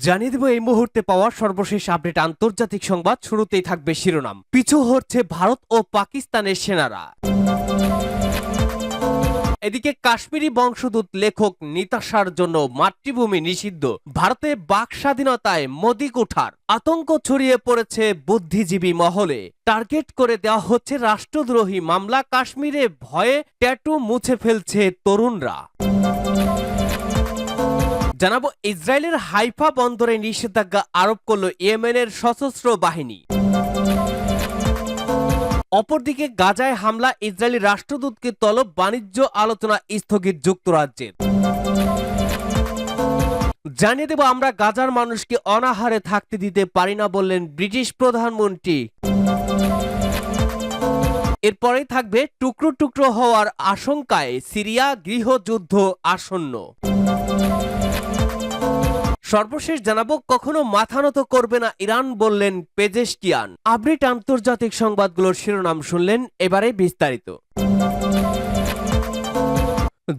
জানিয়ে দেব এই মুহূর্তে পাওয়া সর্বশেষ আপডেট আন্তর্জাতিক সংবাদ। শুরুতেই থাকবে শিরোনাম। পিছু হচ্ছে ভারত ও পাকিস্তানের সেনারা। এদিকে কাশ্মীরি বংশোদ্ভূত লেখক নিতাশার জন্য মাতৃভূমি নিষিদ্ধ। ভারতে বাক স্বাধীনতায় মোদি কুঠার। আতঙ্ক ছড়িয়ে পড়েছে বুদ্ধিজীবী মহলে। টার্গেট করে দেওয়া হচ্ছে রাষ্ট্রদ্রোহী মামলা। কাশ্মীরে ভয়ে ট্যাটু মুছে ফেলছে তরুণরা। জানাবো ইসরায়েলের হাইফা বন্দরে নিষেধাজ্ঞা আরোপ করল ইয়েমেনের সশস্ত্র বাহিনী। অপরদিকে গাজায় হামলা, ইসরায়েলি রাষ্ট্রদূতকে তলব। বাণিজ্য আলোচনা স্থগিত যুক্তরাজ্যের। জানিয়ে দেব আমরা গাজার মানুষকে অনাহারে থাকতে দিতে পারি না বললেন ব্রিটিশ প্রধানমন্ত্রী। এরপরেই থাকবে টুকরো টুকরো হওয়ার আশঙ্কায় সিরিয়া, গৃহযুদ্ধ আসন্ন। সর্বশেষ জানাবো কখনো মাথা নত করবে না ইরান বললেন পেজেশকিয়ান। আপডেট আন্তর্জাতিক সংবাদগুলোর শিরোনাম শুনলেন, এবারে বিস্তারিত।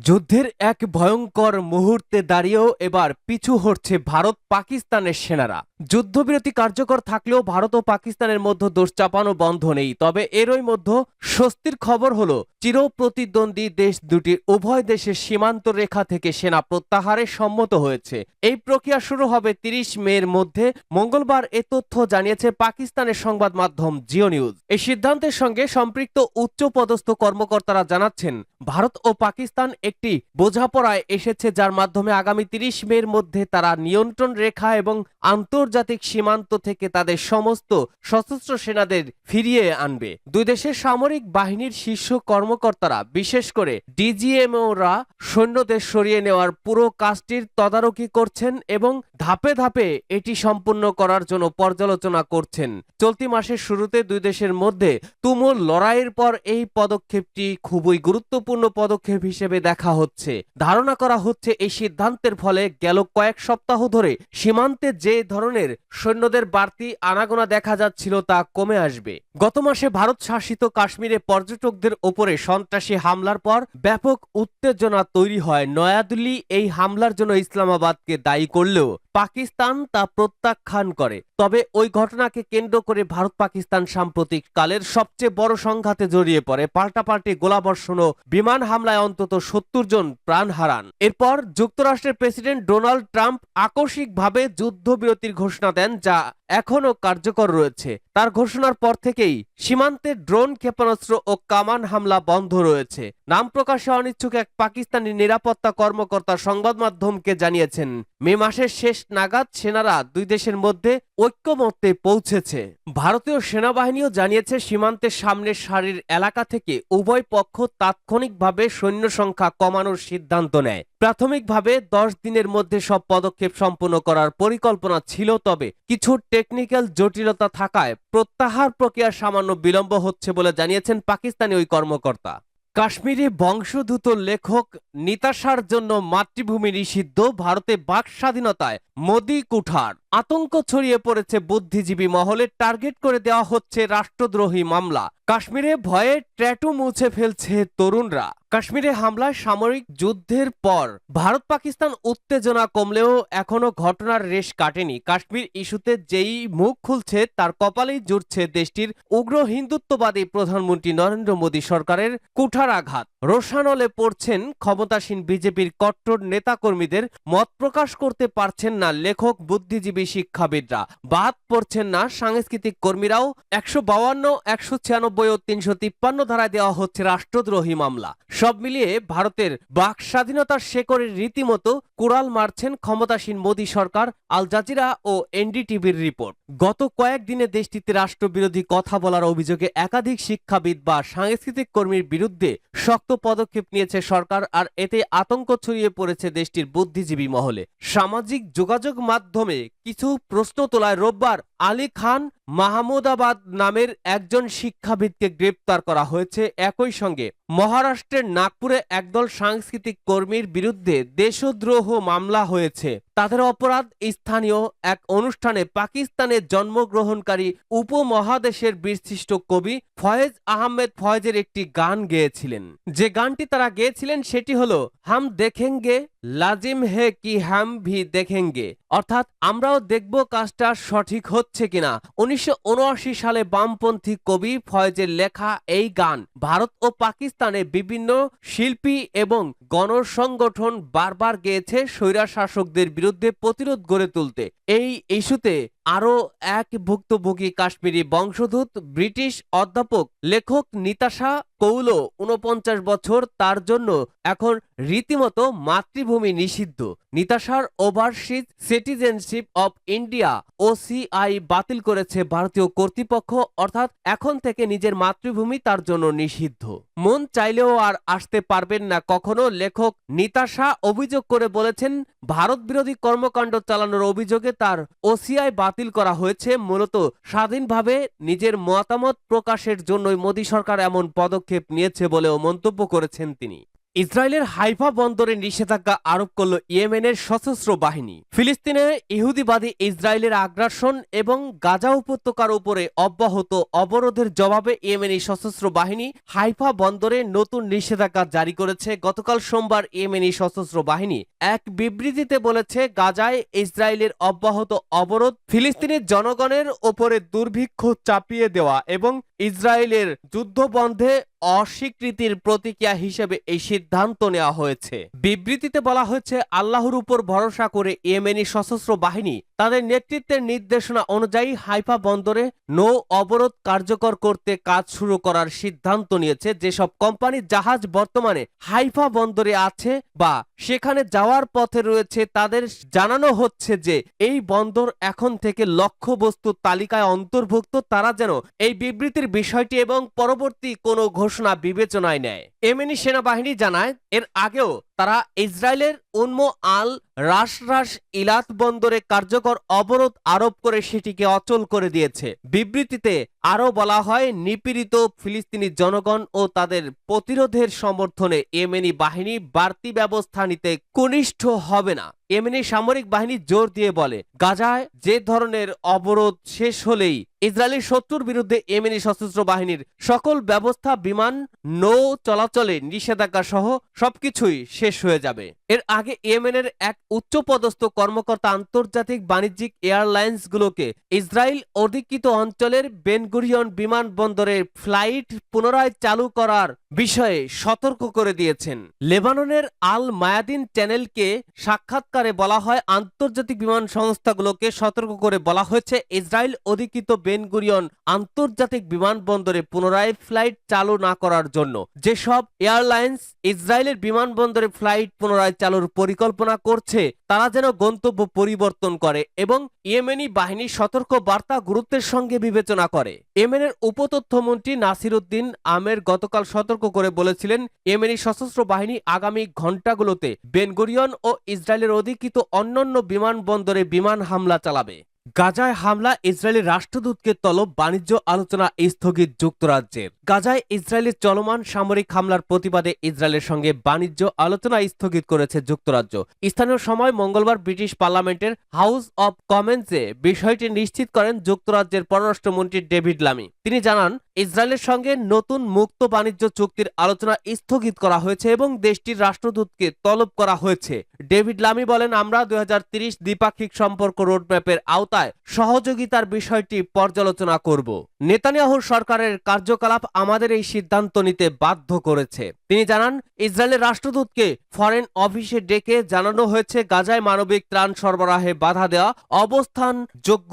যুদ্ধের এক ভয়ঙ্কর মুহূর্তে দাঁড়িয়েও এবার পিছু হটছে ভারত পাকিস্তানের সেনারা। যুদ্ধবিরতি কার্যকর থাকলেও ভারত ও পাকিস্তানের মধ্যে দোষ চাপানো বন্ধ নেই। তবে এরই মধ্যে স্বস্তির খবর হলো চিরপ্রতিদ্বন্দ্বী দেশ দুটির উভয় দেশের সীমান্ত রেখা থেকে সেনা প্রত্যাহারে সম্মত হয়েছে। এই প্রক্রিয়া শুরু হবে 30 মের মধ্যে। মঙ্গলবার এ তথ্য জানিয়েছে পাকিস্তানের সংবাদ মাধ্যম জিও নিউজ। এই সিদ্ধান্তের সঙ্গে সম্পৃক্ত উচ্চপদস্থ কর্মকর্তারা জানাচ্ছেন, ভারত ও পাকিস্তান একটি বোঝাপড়ায় এসেছে, যার মাধ্যমে আগামী 30 মের মধ্যে তারা নিয়ন্ত্রণ রেখা এবং আন্তর্জাতিক সীমান্ত থেকে তাদের সমস্ত সশস্ত্র সেনাদের ফিরিয়ে আনবে। দুই দেশের সামরিক বাহিনীর শীর্ষ কর্মকর্তারা, বিশেষ করে ডিজিএমওরা সৈন্যদের সরিয়ে নেওয়ার পুরো কাজটির তদারকি করছেন এবং ধাপে ধাপে এটি সম্পূর্ণ করার জন্য পর্যালোচনা করছেন। চলতি মাসের শুরুতে দুই দেশের মধ্যে তুমুল লড়াইয়ের পর এই পদক্ষেপটি খুবই গুরুত্বপূর্ণ পদক্ষেপ হিসেবে দেখা হচ্ছে। ধারণা করা হচ্ছে এই সিদ্ধান্তের ফলে গেল কয়েক সপ্তাহ ধরে সীমান্তে যে ধরনের সৈন্যদের বাড়তি আনাগোনা দেখা যাচ্ছিল তা কমে আসবে। গত মাসে ভারত শাসিত কাশ্মীরে পর্যটকদের ওপরে সন্ত্রাসী হামলার পর ব্যাপক উত্তেজনা তৈরি হয়। নয়াদিল্লি এই হামলার জন্য ইসলামাবাদকে দায়ী করলেও পাকিস্তান তা প্রত্যাখ্যান করে। তবে ওই ঘটনাকে কেন্দ্র করে ভারত পাকিস্তান সাম্প্রতিক কালের সবচেয়ে বড় সংঘাতে জড়িয়ে পড়ে। পাল্টাপাল্টি গোলাবর্ষণ ও বিমান হামলায় অন্তত 70 জন প্রাণ হারান। এরপর যুক্তরাষ্ট্রের প্রেসিডেন্ট ডোনাল্ড ট্রাম্প আকস্মিকভাবে যুদ্ধবিরতির ঘোষণা দেন, যা এখনও কার্যকর রয়েছে। তার ঘোষণার পর থেকেই সীমান্তে ড্রোন, ক্ষেপণাস্ত্র ও কামান হামলা বন্ধ রয়েছে। নাম প্রকাশে অনিচ্ছুক এক পাকিস্তানি নিরাপত্তা কর্মকর্তা সংবাদ মাধ্যমকে জানিয়েছেন, মে মাসের শেষ নাগাদ সেনারা দুই দেশের মধ্যে ঐক্যমত্যে পৌঁছেছে। ভারতীয় সেনাবাহিনীও জানিয়েছে, সীমান্তের সামনের সারির এলাকা থেকে উভয় পক্ষ তাৎক্ষণিকভাবে সৈন্য সংখ্যা কমানোর সিদ্ধান্ত নেয়। প্রাথমিকভাবে 10 দিনের মধ্যে সব পদক্ষেপ সম্পন্ন করার পরিকল্পনা ছিল, তবে কিছু টেকনিক্যাল জটিলতা থাকায় প্রত্যাহার প্রক্রিয়া সামান্য বিলম্ব হচ্ছে বলে জানিয়েছেন পাকিস্তানি ওই কর্মকর্তা। কাশ্মীরি বংশোদ্ভূত লেখক নিতাশার জন্য মাতৃভূমি নিষিদ্ধ। ভারতে বাক স্বাধীনতায় মোদি কুঠার। আতঙ্ক ছড়িয়ে পড়েছে বুদ্ধিজীবী মহলে। টার্গেট করে দেওয়া হচ্ছে রাষ্ট্রদ্রোহী মামলা। কাশ্মীরে ভয়ে ট্যাটু মুছে ফেলছে তরুণরা। কাশ্মীরে হামলায় সামরিক যুদ্ধের পর ভারত পাকিস্তান উত্তেজনা কমলেও এখনো ঘটনার রেশ কাটেনি। কাশ্মীর ইস্যুতে যেই মুখ খুলছে তার কপালেই জুড়ছে দেশটির উগ্র হিন্দুত্ববাদী প্রধানমন্ত্রী নরেন্দ্র মোদী সরকারের কুঠারাঘাত। রোষানলে পড়ছেন ক্ষমতাসীন বিজেপির কট্টর নেতাকর্মীদের। মত প্রকাশ করতে পারছেন না লেখক, বুদ্ধিজীবী, শিক্ষাবিদরা। বাদ পড়ছেন না সাংস্কৃতিক কর্মীরাও। 152, 196 ও 353 ধারায় দেওয়া হচ্ছে রাষ্ট্রদ্রোহী মামলা। সব মিলিয়ে ভারতের বাক স্বাধীনতার শেকড়ের রীতিমতো কুড়াল মারছেন ক্ষমতাসীন মোদী সরকার। আল জাজিরা ও এনডিটিভির রিপোর্ট, গত কয়েকদিনে দেশটিতে রাষ্ট্রবিরোধী কথা বলার অভিযোগে একাধিক শিক্ষাবিদ বা সাংস্কৃতিক কর্মীর বিরুদ্ধে শক্ত পদক্ষেপ নিয়েছে সরকার। আর এতে আতঙ্ক ছড়িয়ে পড়েছে দেশটির বুদ্ধিজীবী মহলে। সামাজিক যোগাযোগ মাধ্যমে কিছু প্রশ্ন তোলায় রোববার আলী খান মাহমুদাবাদ নামের একজন শিক্ষাবিদকে গ্রেপ্তার করা হয়েছে। একই সঙ্গে মহারাষ্ট্রের নাগপুরে একদল সাংস্কৃতিক কর্মীর বিরুদ্ধে দেশদ্রোহ মামলা হয়েছে। তাদের অপরাধ, স্থানীয় এক অনুষ্ঠানে পাকিস্তানের জন্মগ্রহণকারী উপমহাদেশের বিশিষ্ট কবি ফয়েজ আহমেদ ফয়েজের একটি গান গেয়েছিলেন। যে গানটি তারা গেয়েছিলেন সেটি হলো হাম দেখেঙ্গে লাজিম হে কি হাম ভি দেখেঙ্গে, অর্থাৎ আমরাও দেখব কাজটা সঠিক হচ্ছে কিনা। 1979 সালে বামপন্থী কবি ফয়েজের লেখা এই গান ভারত ও পাকিস্তানে বিভিন্ন শিল্পী এবং গণসংগঠন বারবার গেয়েছে স্বৈরা শাসকদের বিরুদ্ধে প্রতিরোধ গড়ে তুলতে। এই ইস্যুতে আরও এক ভুক্তভোগী কাশ্মীরি বংশোদ্ভূত ব্রিটিশ অধ্যাপক লেখক নিতাশা কৌলো 49 বছর, তার জন্য এখন রীতিমতো মাতৃভূমি নিষিদ্ধ। নিতাশার overseas citizenship of India OCI বাতিল করেছে ভারতীয় কর্তৃপক্ষ, অর্থাৎ এখন থেকে নিজের মাতৃভূমি তার জন্য নিষিদ্ধ। মন চাইলেও আর আসতে পারবেন না কখনো। লেখক নিতাশা অভিযোগ করে বলেছেন, ভারত বিরোধী কর্মকাণ্ড চালানোর অভিযোগে তার ওসিআই বাতিল করা হয়েছে। মূলত স্বাধীনভাবে নিজের মতামত প্রকাশের জন্যই মোদী সরকার এমন পদক্ষেপ নিয়েছে বলেও মন্তব্য করেছেন তিনি। ইসরায়েলের হাইফা বন্দরে নিষেধাজ্ঞা আরোপ করল ইয়েমেনের সশস্ত্র বাহিনী। ফিলিস্তিনে ইহুদিবাদী ইসরায়েলের আগ্রাসন এবং গাজা উপত্যকার উপরে অব্যাহত অবরোধের জবাবে ইয়েমেনি সশস্ত্র বাহিনী হাইফা বন্দরে নতুন নিষেধাজ্ঞা জারি করেছে। গতকাল সোমবার ইয়েমেনি সশস্ত্র বাহিনী এক বিবৃতিতে বলেছে, গাজায় ইসরায়েলের অব্যাহত অবরোধ, ফিলিস্তিনের জনগণের ওপরে দুর্ভিক্ষ চাপিয়ে দেওয়া এবং ইসরায়েলের যুদ্ধবন্ধে অস্বীকৃতির প্রতিক্রিয়া হিসেবে এই সিদ্ধান্ত নেওয়া হয়েছে। বিবৃতিতে বলা হয়েছে, আল্লাহর উপর ভরসা করে ইয়েমেনি সশস্ত্র বাহিনী তাদের নেতৃত্বের নির্দেশনা অনুযায়ী হাইফা বন্দরে নৌ অবরোধ কার্যকর করতে কাজ শুরু করার সিদ্ধান্ত নিয়েছে। যেসব কোম্পানির জাহাজ বর্তমানে হাইফা বন্দরে আছে বা সেখানে যাওয়ার পথে রয়েছে তাদের জানানো হচ্ছে যে এই বন্দর এখন থেকে লক্ষ্যবস্তুর তালিকায় অন্তর্ভুক্ত। তারা যেন এই বিবৃতির বিষয়টি এবং পরবর্তী কোনো ঘোষণা বিবেচনায় নেয়। ইয়েমেনি সেনাবাহিনী জানায়, এর আগেও তারা ইসরায়েলের উম্ম আল রাশ ইলাত বন্দরে কার্যকর অবরোধ আরোপ করে সেটিকে অচল করে দিয়েছে। বিবৃতিতে আরও বলা হয়, নিপীড়িত ফিলিস্তিনি জনগণ ও তাদের প্রতিরোধের সমর্থনে ইয়েমেনি বাহিনী বাড়তি ব্যবস্থা নিতে কনিষ্ঠ হবে না। ইয়েমেনি সামরিক বাহিনী জোর দিয়ে বলে, গাজায় যে ধরনের অবরোধ শেষ হলেই ইসরায়েলি শত্রুর বিরুদ্ধে ইয়েমেনি সশস্ত্র বাহিনীর সকল ব্যবস্থা, বিমান, নৌ চলাচলে নিষেধাজ্ঞা সহ সবকিছুই শেষ হয়ে যাবে। এর আগে ইয়েমেনের এক উচ্চপদস্থ কর্মকর্তা আন্তর্জাতিক বাণিজ্যিক এয়ারলাইন্সগুলোকে ইসরায়েল অধিকৃত অঞ্চলের বেনগুরিয়ন বিমানবন্দরের ফ্লাইট পুনরায় চালু করার বিষয়ে সতর্ক করে দিয়েছেন। লেবাননের আল মায়াদিন চ্যানেলকে সাক্ষাৎকারে বলা হয়, আন্তর্জাতিক বিমান সংস্থাগুলোকে সতর্ক করে বলা হয়েছে, ইসরায়েল অধিকৃত বেনগুরিয়ন আন্তর্জাতিক বিমানবন্দরে পুনরায় ফ্লাইট চালু না করার জন্য। যেসব এয়ারলাইন্স ইসরায়েলের বিমানবন্দরে ফ্লাইট পুনরায় চালুর পরিকল্পনা করছে তারা যেন গন্তব্য পরিবর্তন করে এবং ইয়েমেনি বাহিনীর সতর্ক বার্তা গুরুত্বের সঙ্গে বিবেচনা করে। ইয়েমেনের উপতথ্যমন্ত্রী নাসির উদ্দিন আমের গতকাল সতর্ক করে বলেছিলেন, ইয়েমেনি সশস্ত্র বাহিনী আগামী ঘণ্টাগুলোতে বেনগুরিয়ন ও ইসরায়েলের অধিকৃত অন্যান্য বিমানবন্দরে বিমান হামলা চালাবে। গাজায় হামলা, ইসরায়েলের রাষ্ট্রদূতকে তলব, বাণিজ্য আলোচনা স্থগিত যুক্তরাজ্যের। গাজায় ইসরায়েলের চলমান সামরিক হামলার প্রতিবাদে ইসরায়েলের সঙ্গে বাণিজ্য আলোচনা স্থগিত করেছে যুক্তরাজ্য। স্থানীয় সময় মঙ্গলবার ব্রিটিশ পার্লামেন্টের হাউস অব কমন্সে বিষয়টি নিশ্চিত করেন যুক্তরাজ্যের পররাষ্ট্রমন্ত্রী ডেভিড লামি। তিনি জানান, ইসরায়েলের সঙ্গে নতুন মুক্ত বাণিজ্য চুক্তির আলোচনা স্থগিত করা হয়েছে এবং দেশটির রাষ্ট্রদূতকে তলব করা হয়েছে। ডেভিড লামি বলেন, আমরা 2030 দ্বিপাক্ষিক সম্পর্ক রোডম্যাপের আওতায় সহযোগিতার বিষয়টি পর্যালোচনা করব। নেতানিয়াহুর সরকারের কার্যকলাপ আমাদের এই সিদ্ধান্ত নিতে বাধ্য করেছে। তিনি জানান, ইসরায়েলের রাষ্ট্রদূতকে ফরেন অফিসে ডেকে জানানো হয়েছে, গাজায় মানবিক ত্রাণ সরবরাহে বাধা দেওয়া অবস্থানযোগ্য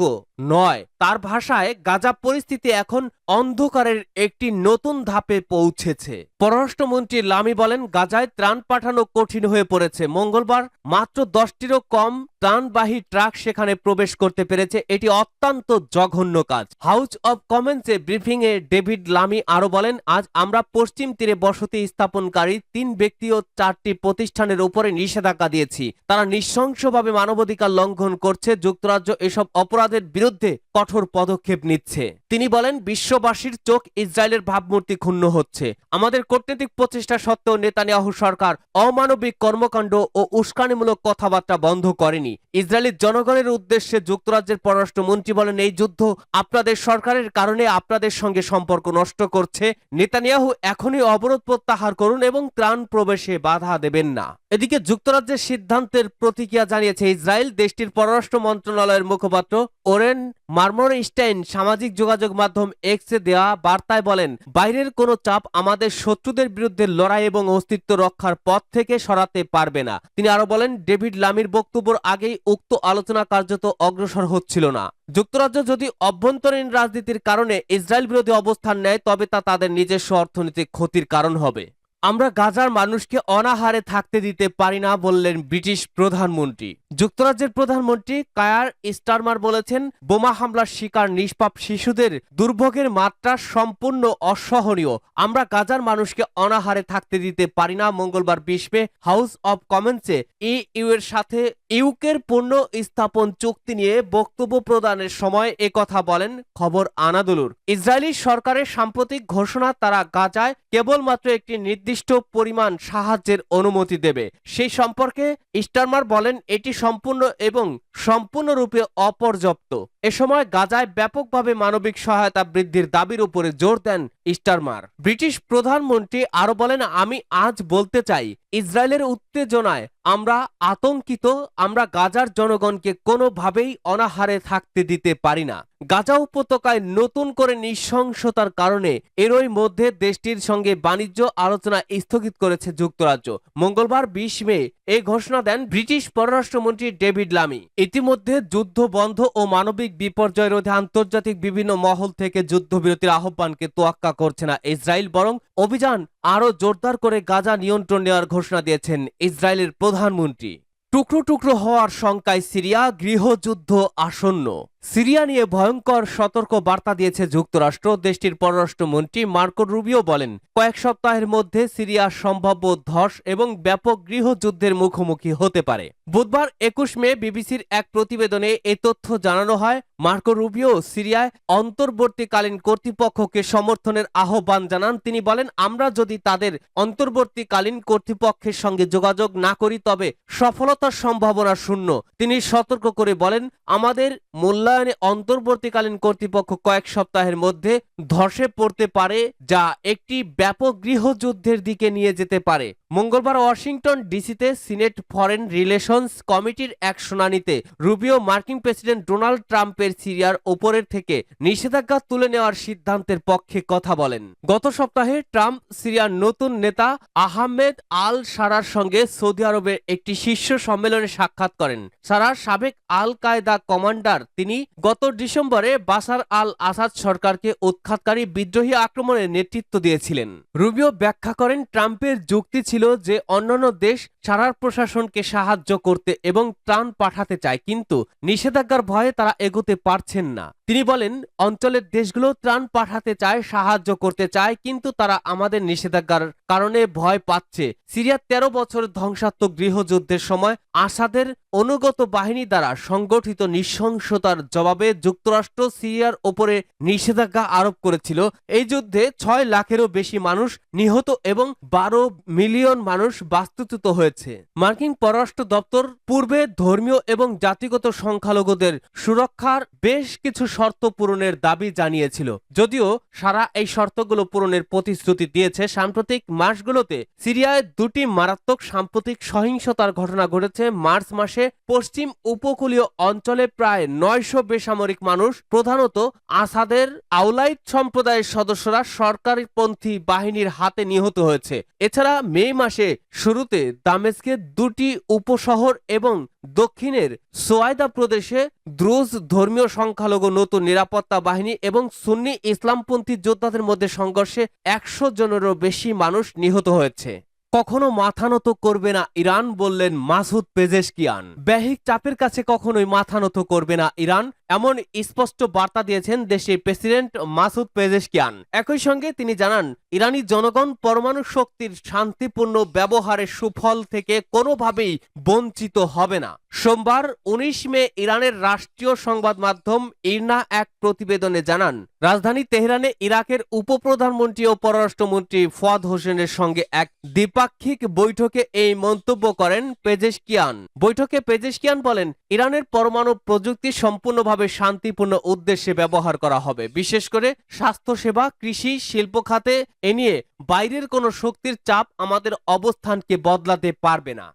নয়। তার ভাষায়, গাজা পরিস্থিতি এখন অন্ধকারের একটি নতুন ধাপে পৌঁছেছে। পররাষ্ট্রমন্ত্রী লামি বলেন, গাজায় ত্রাণ পাঠানো কঠিন হয়ে পড়েছে। মঙ্গলবার মাত্র 10টিরও কম ত্রাণবাহী ট্রাক সেখানে প্রবেশ করতে পেরেছে। এটি অত্যন্ত জঘন্য কাজ। হাউস অব কমন্সে ব্রিফিংয়ে ডেভিড লামি আরো বলেন, আজ আমরা পশ্চিম তীরে বসতি স্থাপনকারী 3 ব্যক্তি ও 4টি প্রতিষ্ঠানের উপরে নিষেধাজ্ঞা দিয়েছি। তারা নৃশংসভাবে মানবাধিকার লঙ্ঘন করছে। যুক্তরাজ্য এসব অপরাধের বিরুদ্ধে কঠোর পদক্ষেপ নিচ্ছে। তিনি বলেন, বিশ্ববাসীর চোখ ইসরায়েলের ভাবমূর্তি ক্ষুণ্ণ হচ্ছে। আমাদের কূটনৈতিক প্রচেষ্টা সত্ত্বেও নেতানিয়াহু সরকার অমানবিক কর্মকাণ্ড ও উস্কানিমূলক কথাবার্তা বন্ধ করেনি। ইসরায়েলের জনগণের উদ্দেশ্যে যুক্তরাজ্যের পররাষ্ট্রমন্ত্রী বলেন, এই যুদ্ধ আপনাদের সরকারের কারণে আপনাদের সঙ্গে সম্পর্ক নষ্ট করছে। নেতানিয়াহু এখনই অবরোধ প্রত্যাহার করুন এবং ত্রাণ প্রবেশে বাধা দেবেন না। এদিকে যুক্তরাজ্যের সিদ্ধান্তের প্রতিক্রিয়া জানিয়েছে ইসরায়েল। দেশটির পররাষ্ট্র মন্ত্রণালয়ের মুখপাত্র ওরেন মার্মোরস্টাইন সামাজিক যোগাযোগ মাধ্যম এক্সে দেওয়া বার্তায় বলেন, বাইরের কোনো চাপ আমাদের শত্রুদের বিরুদ্ধে লড়াই এবং অস্তিত্ব রক্ষার পথ থেকে সরাতে পারবে না। তিনি আরো বলেন, ডেভিড লামির বক্তব্যের আগেই উক্ত আলোচনা কার্যত অগ্রসর হচ্ছিল না। যুক্তরাজ্য যদি অভ্যন্তরীণ রাজনীতির কারণে ইসরায়েল বিরোধী অবস্থান নেয় তবে তা তাদের নিজস্ব অর্থনৈতিক ক্ষতির কারণ হবে। আমরা গাজার মানুষকে অনাহারে থাকতে দিতে পারি না, বললেন ব্রিটিশ প্রধানমন্ত্রী। যুক্তরাজ্যের প্রধানমন্ত্রী কায়ার স্টারমার বলেছেন, বোমা হামলার শিকার নিষ্পাপ শিশুদের দুর্ভোগের মাত্রা সম্পূর্ণ অসহনীয়। আমরা গাজার মানুষকে অনাহারে থাকতে দিতে পারি না। মঙ্গলবার 20 মে হাউস অব কমন্সে ইইউ এর সাথে ইউকের পণ্য স্থাপন চুক্তি নিয়ে বক্তব্য প্রদানের সময় একথা বলেন খবর আনাদোলুর। ইসরায়েলি সরকারের সাম্প্রতিক ঘোষণা তারা গাজায় কেবলমাত্র একটি নির্দিষ্ট পরিমাণ সাহায্যের অনুমতি দেবে। সেই সম্পর্কে স্টারমার বলেন, এটি সম্পূর্ণ এবং সম্পূর্ণরূপে অপর্যাপ্ত। এ সময় গাজায় ব্যাপকভাবে মানবিক সহায়তা বৃদ্ধির দাবির উপরে জোর দেন স্টারমার। ব্রিটিশ প্রধানমন্ত্রী আরো বলেন, আমি আজ বলতে চাই, ইসরায়েলের উত্তেজনায় আমরা আতঙ্কিত। আমরা গাজার জনগণকে কোনোভাবেই অনাহারে থাকতে দিতে পারি না। গাজা উপত্যকায় নতুন করে নৃশংসতার কারণে এরই মধ্যে দেশটির সঙ্গে বাণিজ্য আলোচনা স্থগিত করেছে যুক্তরাজ্য। মঙ্গলবার 20 মে এই ঘোষণা দেন ব্রিটিশ পররাষ্ট্রমন্ত্রী ডেভিড লামি। ইতিমধ্যে যুদ্ধ বন্ধ ও মানবিক বিপর্যয় রোধে আন্তর্জাতিক বিভিন্ন মহল থেকে যুদ্ধবিরতির আহ্বানকে তোয়াক্কা করছে না ইসরায়েল, বরং অভিযান আরও জোরদার করে গাজা নিয়ন্ত্রণ নেওয়ার ঘোষণা দিয়েছেন ইসরায়েলের প্রধানমন্ত্রী। টুকরো টুকরো হওয়ার শঙ্কায় সিরিয়া, গৃহযুদ্ধ আসন্ন। সিরিয়া নিয়ে ভয়ঙ্কর সতর্ক বার্তা দিয়েছে যুক্তরাষ্ট্র। দেশটির পররাষ্ট্রমন্ত্রী মার্কো রুবিও বলেন, কয়েক সপ্তাহের মধ্যে সিরিয়া সম্ভাব্য ধস এবং ব্যাপক গৃহযুদ্ধের মুখোমুখি হতে পারে। বুধবার 21 মে বিবিসির এক প্রতিবেদনে এ তথ্য জানানো হয়। মার্কো রুবিও সিরিয়ায় অন্তর্বর্তীকালীন কর্তৃপক্ষকে সমর্থনের আহ্বান জানান। তিনি বলেন, আমরা যদি তাদের অন্তর্বর্তীকালীন কর্তৃপক্ষের সঙ্গে যোগাযোগ না করি তবে সফলতার সম্ভাবনা শূন্য। তিনি সতর্ক করে বলেন, আমাদের মূল্যায়নে অন্তর্বর্তীকালীন কর্তৃপক্ষ কয়েক সপ্তাহের মধ্যে ধসে পড়তে পারে, যা একটি ব্যাপক গৃহযুদ্ধের দিকে নিয়ে যেতে পারে। মঙ্গলবার ওয়াশিংটন ডিসিতে সিনেট ফরেন রিলেশনস কমিটির এক শুনানিতে রুবিও মার্কিন প্রেসিডেন্ট ডোনাল্ড ট্রাম্পের সিরিয়ার ওপরের থেকে নিষেধাজ্ঞা তুলে নেওয়ার সিদ্ধান্তের পক্ষে কথা বলেন। গত সপ্তাহে ট্রাম্প সিরিয়ার নতুন নেতা আহমেদ আল সারার সঙ্গে সৌদি আরবের একটি শীর্ষ সম্মেলনে সাক্ষাৎ করেন। সারা সাবেক আল কায়দা কমান্ডার। তিনি গত ডিসেম্বরে বাশার আল আসাদ সরকারকে উৎখাতকারী বিদ্রোহী আক্রমণের নেতৃত্ব দিয়েছিলেন। রুবিও ব্যাখ্যা করেন, ট্রাম্পের যুক্তি ছিল যে অন্যান্য দেশ সারার প্রশাসনকে সাহায্য করতে এবং ত্রাণ পাঠাতে চায়, কিন্তু নিষেধাজ্ঞার ভয়ে তারা এগোতে পারছেন না। তিনি বলেন, অঞ্চলের দেশগুলো ত্রাণ পাঠাতে চায়, সাহায্য করতে চায়, কিন্তু তারা আমাদের নিষেধাজ্ঞার কারণে ভয় পাচ্ছে। সিরিয়ার 13 বছর ধ্বংসাত্মক গৃহযুদ্ধের সময় আসাদের অনুগত বাহিনী দ্বারা সংগঠিত নৃশংসতার জবাবে যুক্তরাষ্ট্র সিরিয়ার ওপরে নিষেধাজ্ঞা আরোপ করেছিল। এই যুদ্ধে 6 লাখেরও বেশি মানুষ নিহত এবং 12 মিলিয়ন মানুষ বাস্তুচ্যুত হয়েছে। মার্কিন পররাষ্ট্র দপ্তর পূর্বে ধর্মীয় এবং জাতিগত সংখ্যালঘুদের সুরক্ষার বেশ কিছু শর্ত পূরণের দাবি জানিয়েছিল। যদিও সারা এই শর্তগুলো পূরণের প্রতিশ্রুতি দিয়েছে। সাম্প্রতিক মাসগুলোতে সিরিয়ায় 2টি মারাত্মক সাম্প্রতিক সহিংসতার ঘটনা ঘটেছে। মার্চ মাসে পশ্চিম উপকূলীয় অঞ্চলে প্রায় 900 বেসামরিক মানুষ, প্রধানত আসাদের আউলাইদ সম্প্রদায়ের সদস্যরা সরকারপন্থী বাহিনীর হাতে নিহত হয়েছে। এছাড়া মে মাসে শুরুতে দামেস্কে 2টি উপশহর এবং দক্ষিণের সোয়াইদা প্রদেশে দ্রুজ ধর্মীয় সংখ্যালঘু নতুন নিরাপত্তা বাহিনী এবং সুন্নি ইসলামপন্থী যোদ্ধাদের মধ্যে সংঘর্ষে 100 জনেরও বেশি মানুষ নিহত হয়েছে। কখনো মাথা নত করবে না ইরান, বললেন মাসুদ পেজেশকিয়ান। ব্যহিক চাপের কাছে কখনোই মাথা নত করবে না ইরান, এমন স্পষ্ট বার্তা দিয়েছেন দেশের প্রেসিডেন্ট মাসুদ পেজেশকিয়ান। একই সঙ্গে তিনি জানান, ইরানি জনগণ পরমাণু শক্তির শান্তিপূর্ণ ব্যবহারের সুফল থেকে কোনোভাবেই বঞ্চিত হবে না। সোমবার 19 মে ইরানের রাষ্ট্রীয় সংবাদ মাধ্যম ইরনা এক প্রতিবেদনে জানান, রাজধানী তেহরানে ইরাকের উপপ্রধানমন্ত্রী ও পররাষ্ট্রমন্ত্রী ফুয়াদ হোসেনের সঙ্গে এক দ্বিপাক্ষিক বৈঠকে এই মন্তব্য করেন পেজেশকিয়ান। বৈঠকে পেজেশকিয়ান বলেন, ইরানের পরমাণু প্রযুক্তি সম্পূর্ণভাবে শান্তিপূর্ণ উদ্দেশ্যে ব্যবহার করা হবে, বিশেষ করে স্বাস্থ্যসেবা, কৃষি, শিল্প খাতে। এ নিয়ে বাইরের কোনো শক্তির চাপ আমাদের অবস্থানকে বদলাতে পারবে না।